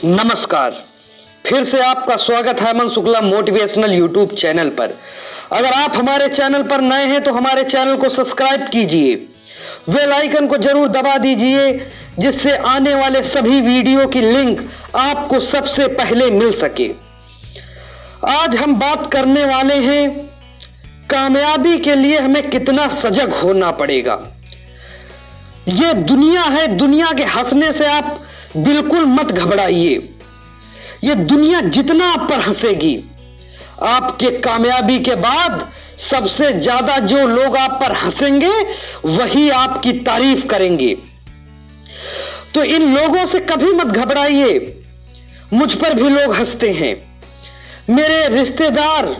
नमस्कार। फिर से आपका स्वागत है अमन शुक्ला मोटिवेशनल यूट्यूब चैनल पर। अगर आप हमारे चैनल पर नए हैं तो हमारे चैनल को सब्सक्राइब कीजिए, बेल आइकन को जरूर दबा दीजिए, जिससे आने वाले सभी वीडियो की लिंक आपको सबसे पहले मिल सके। आज हम बात करने वाले हैं कामयाबी के लिए हमें कितना सजग होना पड़ेगा। यह दुनिया है, दुनिया के हंसने से आप बिल्कुल मत घबराइए। यह दुनिया जितना आप पर हंसेगी, आपके कामयाबी के बाद सबसे ज्यादा जो लोग आप पर हंसेंगे वही आपकी तारीफ करेंगे। तो इन लोगों से कभी मत घबराइए। मुझ पर भी लोग हंसते हैं, मेरे रिश्तेदार,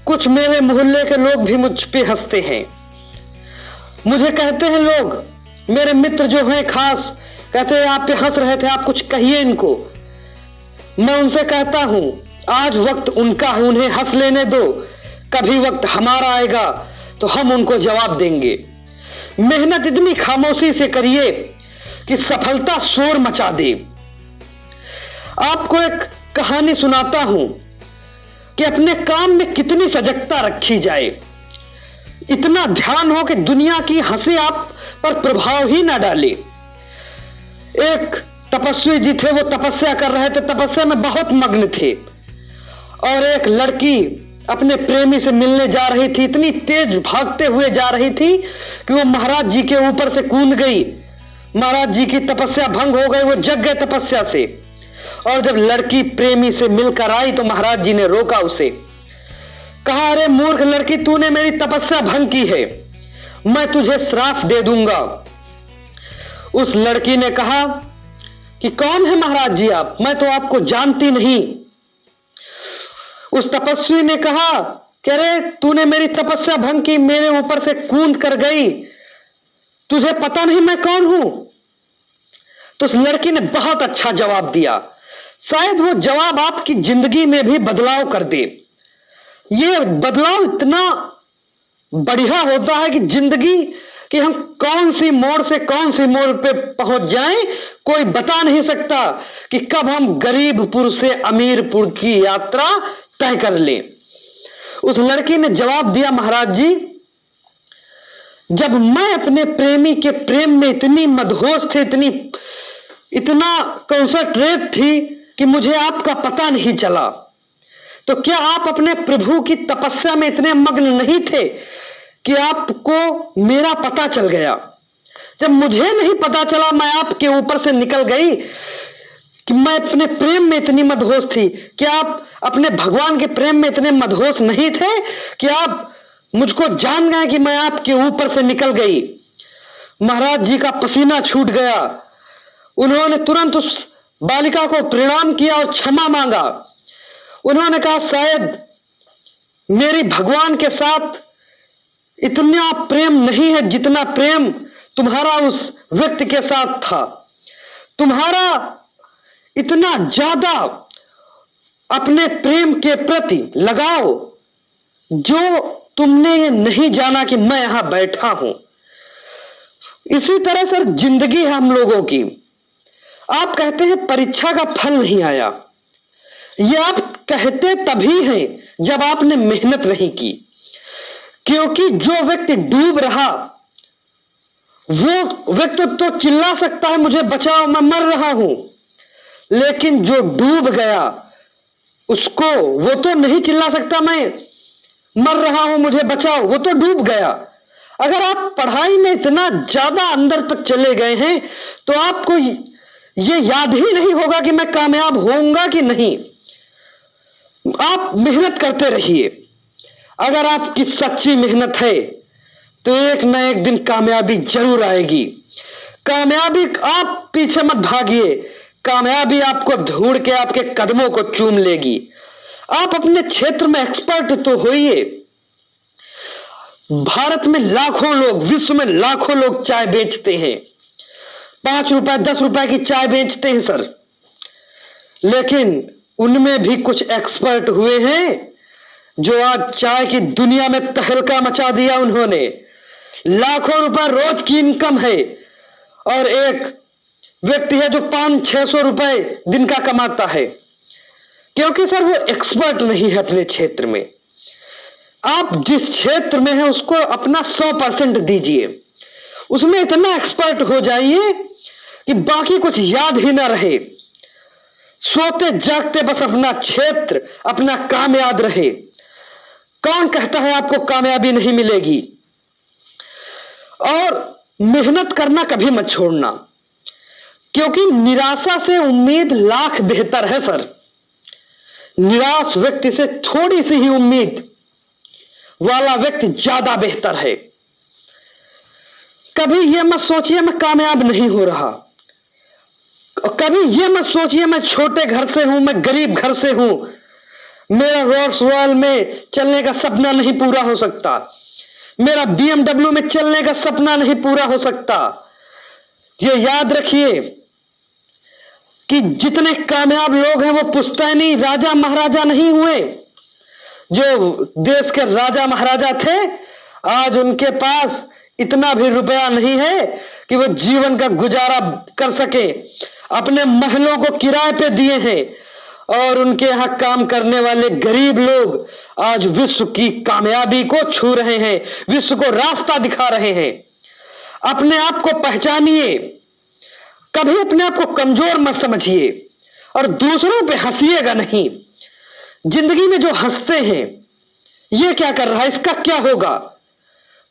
कुछ मेरे मोहल्ले के लोग भी मुझ पे हंसते हैं। मुझे कहते हैं लोग, मेरे मित्र जो हैं खास, कहते हैं आप पे हंस रहे थे, आप कुछ कहिए इनको। मैं उनसे कहता हूं आज वक्त उनका है, उन्हें हंस लेने दो, कभी वक्त हमारा आएगा तो हम उनको जवाब देंगे। मेहनत इतनी खामोशी से करिए कि सफलता शोर मचा दे। आपको एक कहानी सुनाता हूं कि अपने काम में कितनी सजगता रखी जाए, इतना ध्यान हो कि दुनिया की हंसी आप पर प्रभाव ही ना डाले। एक तपस्वी जी थे, वो तपस्या कर रहे थे, तपस्या में बहुत मग्न थे, और एक लड़की अपने प्रेमी से मिलने जा रही थी। इतनी तेज भागते हुए जा रही थी कि वो महाराज जी के ऊपर से कूद गई। महाराज जी की तपस्या भंग हो गई, वो जग गए तपस्या से। और जब लड़की प्रेमी से मिलकर आई तो महाराज जी ने रोका उसे, कहा, अरे मूर्ख लड़की, तूने मेरी तपस्या भंग की है, मैं तुझे श्राप दे दूंगा। उस लड़की ने कहा कि कौन है महाराज जी आप, मैं तो आपको जानती नहीं। उस तपस्वी ने कहा कि अरे तूने मेरी तपस्या भंग की, मेरे ऊपर से कूद कर गई, तुझे पता नहीं मैं कौन हूं। तो उस लड़की ने बहुत अच्छा जवाब दिया। शायद वो जवाब आपकी जिंदगी में भी बदलाव कर दे। ये बदलाव इतना बढ़िया होता है कि जिंदगी कि हम कौन सी मोड़ से कौन सी मोड़ पे पहुंच जाएं, कोई बता नहीं सकता कि कब हम गरीबपुर से अमीरपुर की यात्रा तय कर लें। उस लड़की ने जवाब दिया, महाराज जी, जब मैं अपने प्रेमी के प्रेम में इतनी मदहोश थी, इतना कंसंट्रेट थी कि मुझे आपका पता नहीं चला, तो क्या आप अपने प्रभु की तपस्या में इतने मग्न नहीं थे कि आपको मेरा पता चल गया? जब मुझे नहीं पता चला, मैं आपके ऊपर से निकल गई कि मैं अपने प्रेम में इतनी मदहोश थी। क्या आप अपने भगवान के प्रेम में इतने मदहोश नहीं थे कि आप मुझको जान गए कि मैं आपके ऊपर से निकल गई? महाराज जी का पसीना छूट गया। उन्होंने तुरंत उस बालिका को प्रणाम किया और क्षमा मांगा। उन्होंने कहा, शायद मेरी भगवान के साथ इतना प्रेम नहीं है जितना प्रेम तुम्हारा उस व्यक्ति के साथ था। तुम्हारा इतना ज्यादा अपने प्रेम के प्रति लगाओ जो तुमने ये नहीं जाना कि मैं यहां बैठा हूं। इसी तरह से जिंदगी है हम लोगों की। आप कहते हैं परीक्षा का फल नहीं आया, ये आप कहते तभी हैं जब आपने मेहनत नहीं की। क्योंकि जो व्यक्ति डूब रहा, वो व्यक्ति तो चिल्ला सकता है, मुझे बचाओ, मैं मर रहा हूं, लेकिन जो डूब गया उसको, वो तो नहीं चिल्ला सकता मैं मर रहा हूं, मुझे बचाओ, वो तो डूब गया। अगर आप पढ़ाई में इतना ज्यादा अंदर तक चले गए हैं तो आपको ये याद ही नहीं होगा कि मैं कामयाब होऊंगा कि नहीं। आप मेहनत करते रहिए। अगर आपकी सच्ची मेहनत है तो एक न एक दिन कामयाबी जरूर आएगी। कामयाबी, आप पीछे मत भागिए, कामयाबी आपको ढूंढ के आपके कदमों को चूम लेगी। आप अपने क्षेत्र में एक्सपर्ट तो होइए। भारत में लाखों लोग, विश्व में लाखों लोग चाय बेचते हैं, 5 रुपए 10 रुपए की चाय बेचते हैं सर, लेकिन उनमें भी कुछ एक्सपर्ट हुए हैं जो आज चाय की दुनिया में तहलका मचा दिया। उन्होंने लाखों रुपए रोज की इनकम है, और एक व्यक्ति है जो 500-600 रुपए दिन का कमाता है, क्योंकि सर वो एक्सपर्ट नहीं है अपने क्षेत्र में। आप जिस क्षेत्र में है उसको अपना 100% दीजिए, उसमें इतना एक्सपर्ट हो जाइए कि बाकी कुछ याद ही ना रहे। सोते जागते बस अपना क्षेत्र, अपना काम याद रहे। कौन कहता है आपको कामयाबी नहीं मिलेगी? और मेहनत करना कभी मत छोड़ना, क्योंकि निराशा से उम्मीद लाख बेहतर है सर। निराश व्यक्ति से थोड़ी सी ही उम्मीद वाला व्यक्ति ज्यादा बेहतर है। कभी यह मत सोचिए मैं कामयाब नहीं हो रहा, कभी यह मत सोचिए मैं छोटे घर से हूं, मैं गरीब घर से हूं, मेरा रोल्स रॉयल में चलने का सपना नहीं पूरा हो सकता, मेरा BMW में चलने का सपना नहीं पूरा हो सकता। ये याद रखिए कि जितने कामयाब लोग हैं वो पुश्तैनी राजा महाराजा नहीं हुए। जो देश के राजा महाराजा थे, आज उनके पास इतना भी रुपया नहीं है कि वो जीवन का गुजारा कर सके। अपने महलों को किराए पे दिए हैं, और उनके यहां काम करने वाले गरीब लोग आज विश्व की कामयाबी को छू रहे हैं, विश्व को रास्ता दिखा रहे हैं। अपने आप को पहचानिए, कभी अपने आप को कमजोर मत समझिए, और दूसरों पे हंसिएगा नहीं। जिंदगी में जो हंसते हैं, ये क्या कर रहा है, इसका क्या होगा?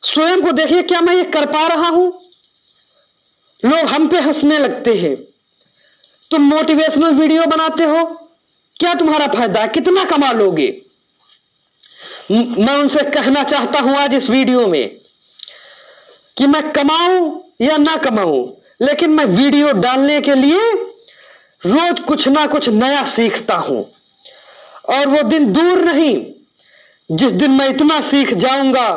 स्वयं को देखिए, क्या मैं ये कर पा रहा हूं? लोग हम पे हंसने लगते हैं। तुम मोटिवेशनल वीडियो बनाते हो, क्या तुम्हारा फायदा है? कितना कमा लोगे? मैं उनसे कहना चाहता हूं आज इस वीडियो में कि मैं कमाऊं या ना कमाऊं, लेकिन मैं वीडियो डालने के लिए रोज कुछ ना कुछ नया सीखता हूं। और वो दिन दूर नहीं जिस दिन मैं इतना सीख जाऊंगा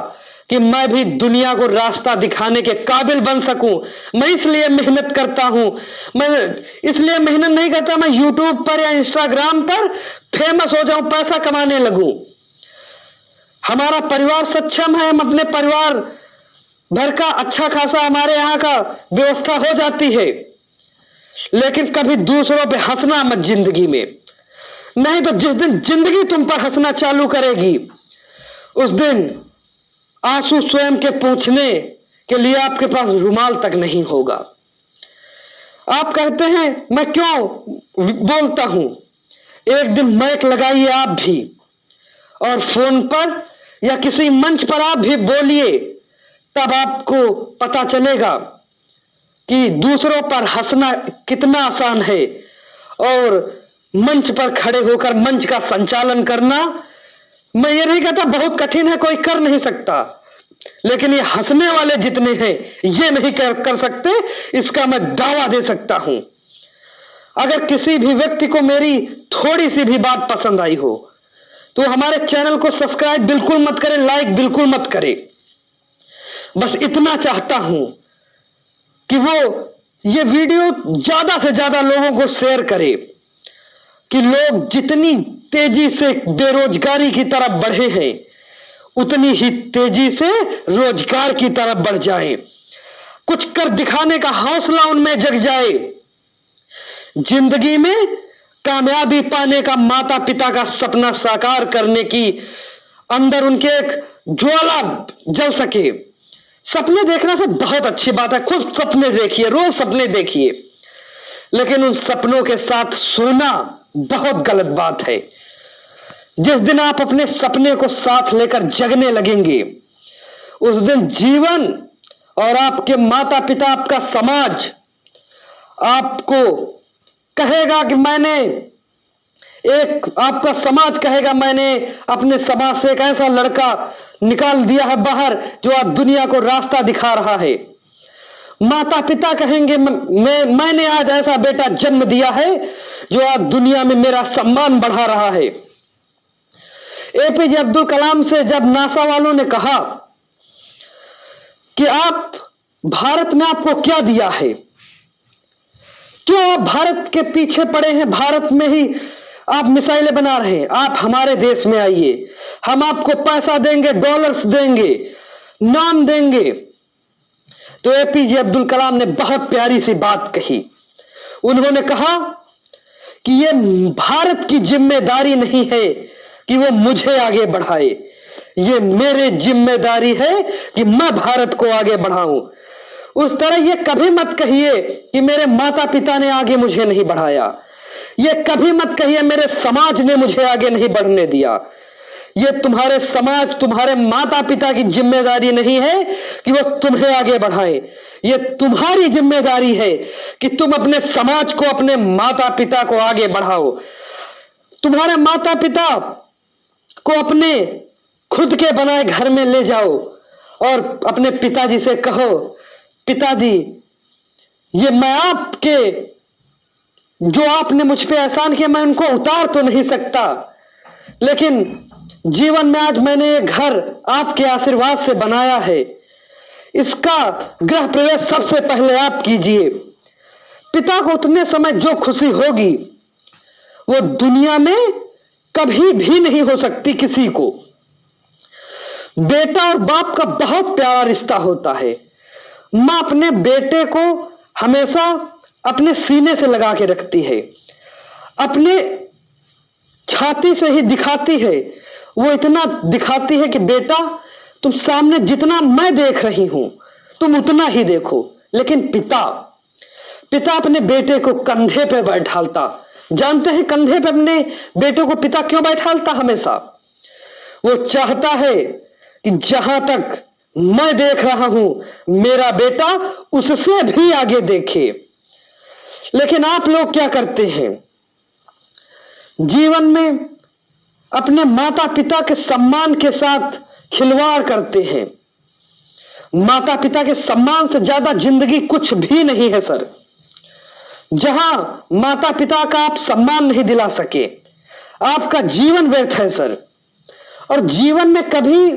कि मैं भी दुनिया को रास्ता दिखाने के काबिल बन सकूं। मैं इसलिए मेहनत करता हूं, मैं इसलिए मेहनत नहीं करता मैं यूट्यूब पर या इंस्टाग्राम पर फेमस हो जाऊं, पैसा कमाने लगूं। हमारा परिवार सक्षम है, हम अपने परिवार भर का अच्छा खासा हमारे यहां का व्यवस्था हो जाती है। लेकिन कभी दूसरों पे हंसना मत जिंदगी में, नहीं तो जिस दिन जिंदगी तुम पर हंसना चालू करेगी, उस दिन आंसू स्वयं के पूछने के लिए आपके पास रुमाल तक नहीं होगा। आप कहते हैं मैं क्यों बोलता हूं, एक दिन माइक लगाइए आप भी, और फोन पर या किसी मंच पर आप भी बोलिए, तब आपको पता चलेगा कि दूसरों पर हंसना कितना आसान है, और मंच पर खड़े होकर मंच का संचालन करना, मैं ये नहीं कहता बहुत कठिन है, कोई कर नहीं सकता, लेकिन ये हंसने वाले जितने हैं ये नहीं कर सकते, इसका मैं दावा दे सकता हूं। अगर किसी भी व्यक्ति को मेरी थोड़ी सी भी बात पसंद आई हो तो हमारे चैनल को सब्सक्राइब बिल्कुल मत करें, लाइक बिल्कुल मत करें। बस इतना चाहता हूं कि वो ये वीडियो ज्यादा से ज्यादा लोगों को शेयर करे, कि लोग जितनी तेजी से बेरोजगारी की तरफ बढ़े हैं उतनी ही तेजी से रोजगार की तरफ बढ़ जाएं, कुछ कर दिखाने का हौसला उनमें जग जाए। जिंदगी में कामयाबी पाने का, माता पिता का सपना साकार करने की अंदर उनके एक ज्वाला जल सके। सपने देखना से बहुत अच्छी बात है, खुद सपने देखिए, रोज सपने देखिए, लेकिन उन सपनों के साथ सोना बहुत गलत बात है। जिस दिन आप अपने सपने को साथ लेकर जगने लगेंगे, उस दिन जीवन और आपके माता पिता, आपका समाज आपको कहेगा कि आपका समाज कहेगा मैंने अपने समाज से एक ऐसा लड़का निकाल दिया है बाहर जो आज दुनिया को रास्ता दिखा रहा है। माता पिता कहेंगे मैंने आज ऐसा बेटा जन्म दिया है जो आज दुनिया में मेरा सम्मान बढ़ा रहा है। APJ अब्दुल कलाम से जब नासा वालों ने कहा कि आप, भारत ने आपको क्या दिया है, क्यों आप भारत के पीछे पड़े हैं, भारत में ही आप मिसाइलें बना रहे हैं, आप हमारे देश में आइए, हम आपको पैसा देंगे, डॉलर्स देंगे, नाम देंगे। तो APJ अब्दुल कलाम ने बहुत प्यारी सी बात कही उन्होंने कहा कि ये भारत की जिम्मेदारी नहीं है कि वो मुझे आगे बढ़ाए, ये मेरी जिम्मेदारी है कि मैं भारत को आगे बढ़ाऊं। उस तरह ये कभी मत कहिए कि मेरे माता पिता ने आगे मुझे नहीं बढ़ाया, ये कभी मत कहिए मेरे समाज ने मुझे आगे नहीं बढ़ने दिया। ये तुम्हारे समाज, तुम्हारे माता पिता की जिम्मेदारी नहीं है कि वो तुम्हें आगे बढ़ाएं, ये तुम्हारी जिम्मेदारी है कि तुम अपने समाज को, अपने माता पिता को आगे बढ़ाओ। तुम्हारे माता पिता को अपने खुद के बनाए घर में ले जाओ और अपने पिताजी से कहो, पिताजी ये मैं आपके, जो आपने मुझ पे एहसान किया मैं उनको उतार तो नहीं सकता, लेकिन जीवन में आज मैंने एक घर आपके आशीर्वाद से बनाया है, इसका गृह प्रवेश सबसे पहले आप कीजिए। पिता को उतने समय जो खुशी होगी वो दुनिया में कभी भी नहीं हो सकती किसी को। बेटा और बाप का बहुत प्यारा रिश्ता होता है। मां अपने बेटे को हमेशा अपने सीने से लगा के रखती है, अपने छाती से ही दिखाती है, वो इतना दिखाती है कि बेटा तुम सामने जितना मैं देख रही हूं तुम उतना ही देखो। लेकिन पिता अपने बेटे को कंधे पे बैठालता। जानते हैं कंधे पे अपने बेटे को पिता क्यों बैठालता? हमेशा वो चाहता है कि जहां तक मैं देख रहा हूं मेरा बेटा उससे भी आगे देखे। लेकिन आप लोग क्या करते हैं? जीवन में अपने माता पिता के सम्मान के साथ खिलवाड़ करते हैं। माता पिता के सम्मान से ज्यादा जिंदगी कुछ भी नहीं है सर। जहां माता पिता का आप सम्मान नहीं दिला सके आपका जीवन व्यर्थ है सर। और जीवन में कभी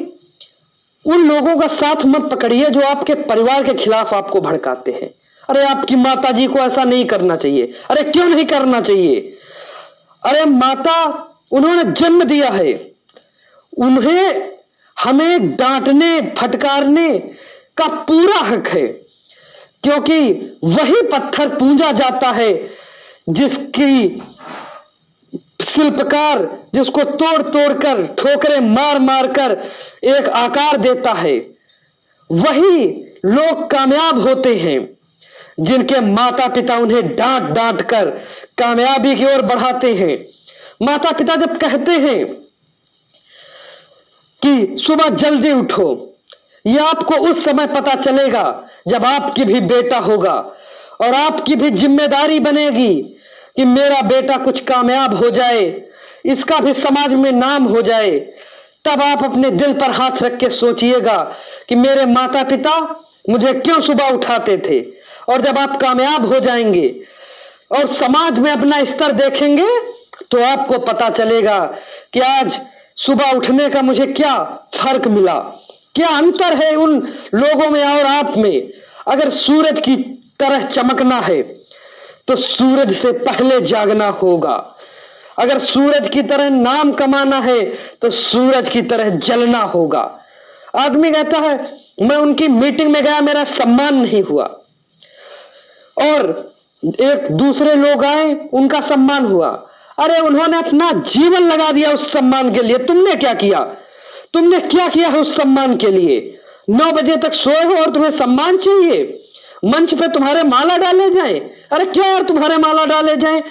उन लोगों का साथ मत पकड़िए जो आपके परिवार के खिलाफ आपको भड़काते हैं। अरे आपकी माता जी को ऐसा नहीं करना चाहिए। अरे क्यों नहीं करना चाहिए? अरे माता, उन्होंने जन्म दिया है, उन्हें हमें डांटने फटकारने का पूरा हक है, क्योंकि वही पत्थर पूजा जाता है जिसकी शिल्पकार जिसको तोड़ तोड़ कर ठोकरें मार मार कर एक आकार देता है। वही लोग कामयाब होते हैं जिनके माता पिता उन्हें डांट डांट कर कामयाबी की ओर बढ़ाते हैं। माता पिता जब कहते हैं कि सुबह जल्दी उठो, यह आपको उस समय पता चलेगा जब आपकी भी बेटा होगा और आपकी भी जिम्मेदारी बनेगी कि मेरा बेटा कुछ कामयाब हो जाए, इसका भी समाज में नाम हो जाए। तब आप अपने दिल पर हाथ रख के सोचिएगा कि मेरे माता पिता मुझे क्यों सुबह उठाते थे। और जब आप कामयाब हो जाएंगे और समाज में अपना स्तर देखेंगे तो आपको पता चलेगा कि आज सुबह उठने का मुझे क्या फर्क मिला, क्या अंतर है उन लोगों में और आप में। अगर सूरज की तरह चमकना है तो सूरज से पहले जागना होगा। अगर सूरज की तरह नाम कमाना है तो सूरज की तरह जलना होगा। आदमी कहता है मैं उनकी मीटिंग में गया, मेरा सम्मान नहीं हुआ, और एक दूसरे लोग आए उनका सम्मान हुआ। अरे उन्होंने अपना जीवन लगा दिया उस सम्मान के लिए, तुमने क्या किया? तुमने क्या किया है उस सम्मान के लिए? 9 बजे तक सोए हो और तुम्हें सम्मान चाहिए? मंच पे तुम्हारे माला डाले जाएं? अरे क्यों यार तुम्हारे माला डाले जाएं?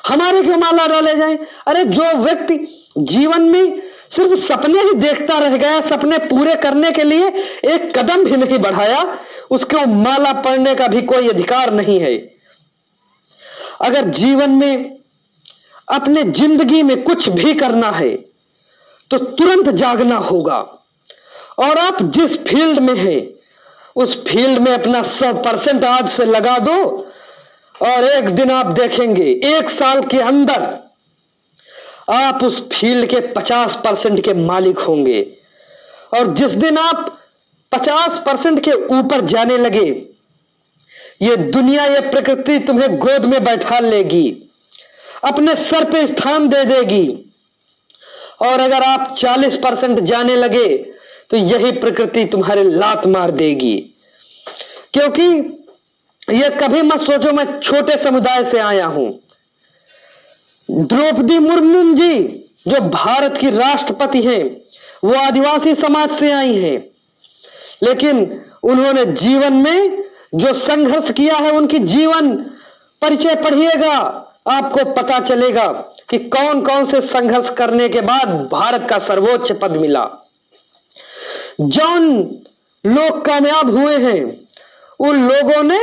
हमारे क्यों माला डाले जाएं? अरे जो व्यक्ति जीवन में सिर्फ सपने ही देखता रह गया, सपने पूरे करने के लिए एक कदम भी नहीं बढ़ाया, उसको माला पड़ने का भी कोई अधिकार नहीं है। अगर जीवन में अपने जिंदगी में कुछ भी करना है तो तुरंत जागना होगा। और आप जिस फील्ड में हैं उस फील्ड में अपना 100% आज से लगा दो और एक दिन आप देखेंगे 1 साल के अंदर आप उस फील्ड के 50% के मालिक होंगे। और जिस दिन आप 50% के ऊपर जाने लगे, ये दुनिया, ये प्रकृति तुम्हें गोद में बैठा लेगी, अपने सर पे स्थान दे देगी। और अगर आप 40% जाने लगे तो यही प्रकृति तुम्हारे लात मार देगी, क्योंकि ये कभी मत सोचो मैं छोटे समुदाय से आया हूं। द्रौपदी मुर्मू जी जो भारत की राष्ट्रपति हैं, वो आदिवासी समाज से आई हैं, लेकिन उन्होंने जीवन में जो संघर्ष किया है, उनकी जीवन परिचय पढ़िएगा, आपको पता चलेगा कि कौन कौन से संघर्ष करने के बाद भारत का सर्वोच्च पद मिला। जौन लोग कामयाब हुए हैं, उन लोगों ने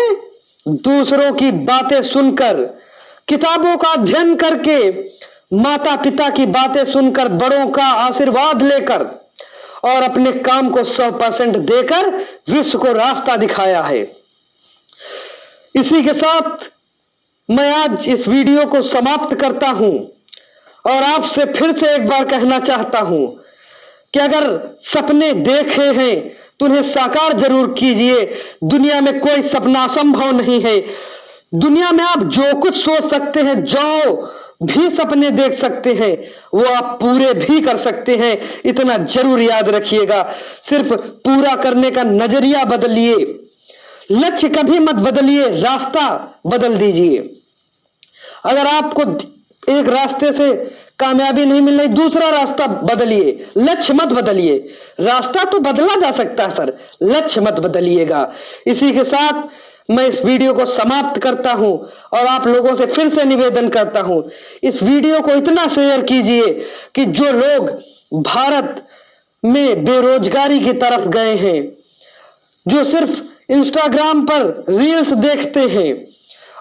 दूसरों की बातें सुनकर, किताबों का अध्ययन करके, माता पिता की बातें सुनकर, बड़ों का आशीर्वाद लेकर और अपने काम को 100% देकर विश्व को रास्ता दिखाया है। इसी के साथ मैं आज इस वीडियो को समाप्त करता हूं और आपसे फिर से एक बार कहना चाहता हूं कि अगर सपने देखे हैं तो उन्हें साकार जरूर कीजिए। दुनिया में कोई सपना असंभव नहीं है। दुनिया में आप जो कुछ सोच सकते हैं, जो भी सपने देख सकते हैं, वो आप पूरे भी कर सकते हैं। इतना जरूर याद रखिएगा। सिर्फ पूरा करने का नजरिया बदलिए, लक्ष्य कभी मत बदलिए, रास्ता बदल दीजिए। अगर आपको एक रास्ते से कामयाबी नहीं मिल रही, दूसरा रास्ता बदलिए, लक्ष्य मत बदलिए। रास्ता तो बदला जा सकता है सर, लक्ष्य मत बदलिएगा। इसी के साथ मैं इस वीडियो को समाप्त करता हूं और आप लोगों से फिर से निवेदन करता हूं, इस वीडियो को इतना शेयर कीजिए कि जो लोग भारत में बेरोजगारी की तरफ गए हैं, जो सिर्फ इंस्टाग्राम पर रील्स देखते हैं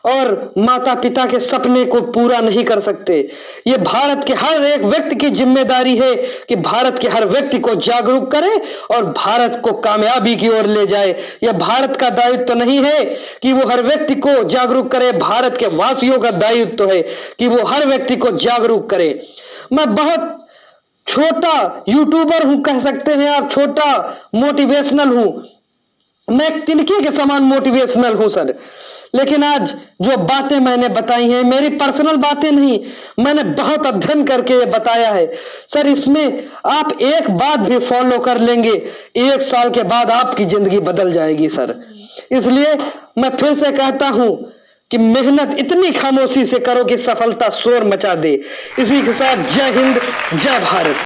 और माता पिता के सपने को पूरा नहीं कर सकते, ये भारत के हर एक व्यक्ति की जिम्मेदारी है कि भारत के हर व्यक्ति को जागरूक करे और भारत को कामयाबी की ओर ले जाए। यह भारत का दायित्व तो नहीं है कि वो हर व्यक्ति को जागरूक करे, भारत के वासियों का दायित्व तो है कि वो हर व्यक्ति को जागरूक करे। मैं बहुत छोटा यूट्यूबर हूं, कह सकते हैं आप, छोटा मोटिवेशनल हूं, मैं एक तिनके के समान मोटिवेशनल हूं सर। लेकिन आज जो बातें मैंने बताई हैं, मेरी पर्सनल बातें नहीं, मैंने बहुत अध्ययन करके ये बताया है सर। इसमें आप एक बात भी फॉलो कर लेंगे, 1 साल के बाद आपकी जिंदगी बदल जाएगी सर। इसलिए मैं फिर से कहता हूं कि मेहनत इतनी खामोशी से करो कि सफलता शोर मचा दे। इसी के साथ जय हिंद, जय भारत।